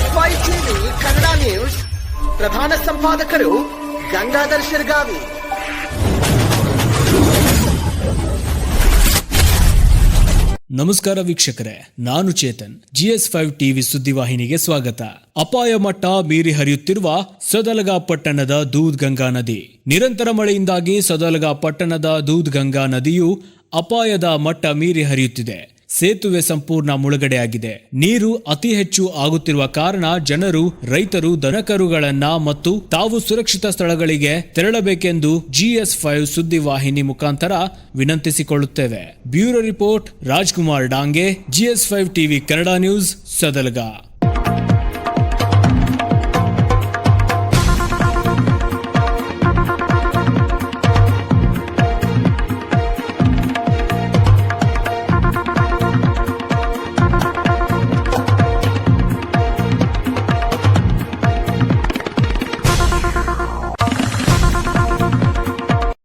GS5 TV Kannada news ಪ್ರಧಾನ ಸಂಪಾದಕರು ಗಂಗಾಧರ್ ಶಿರ್ಗಾವಿ. ನಮಸ್ಕಾರ ವೀಕ್ಷಕರೇ, ನಾನು ಚೇತನ್. GS5 ಟಿವಿ ಸುದ್ದಿವಾಹಿನಿಗೆ ಸ್ವಾಗತ. ಅಪಾಯ ಮಟ್ಟ ಮೀರಿ ಹರಿಯುತ್ತಿರುವ ಸದಲಗಾ ಪಟ್ಟಣದ ದೂದ್ ಗಂಗಾ ನದಿ. ನಿರಂತರ ಮಳೆಯಿಂದಾಗಿ ಸದಲಗಾ ಪಟ್ಟಣದ ದೂದ್ ಗಂಗಾ ನದಿಯು ಅಪಾಯದ ಮಟ್ಟ ಮೀರಿ ಹರಿಯುತ್ತಿದೆ. ಸೇತುವೆ ಸಂಪೂರ್ಣ ಮುಳುಗಡೆಯಾಗಿದೆ. ನೀರು ಅತಿ ಹೆಚ್ಚು ಆಗುತ್ತಿರುವ ಕಾರಣ ಜನರು, ರೈತರು ದನಕರುಗಳನ್ನ ಮತ್ತು ತಾವು ಸುರಕ್ಷಿತ ಸ್ಥಳಗಳಿಗೆ ತೆರಳಬೇಕೆಂದು GS5 ಸುದ್ದಿವಾಹಿನಿ ಮುಖಾಂತರ ವಿನಂತಿಸಿಕೊಳ್ಳುತ್ತೇವೆ. Bureau report Rajkumar Dange, GS5 TV Kannada news, Sadalga.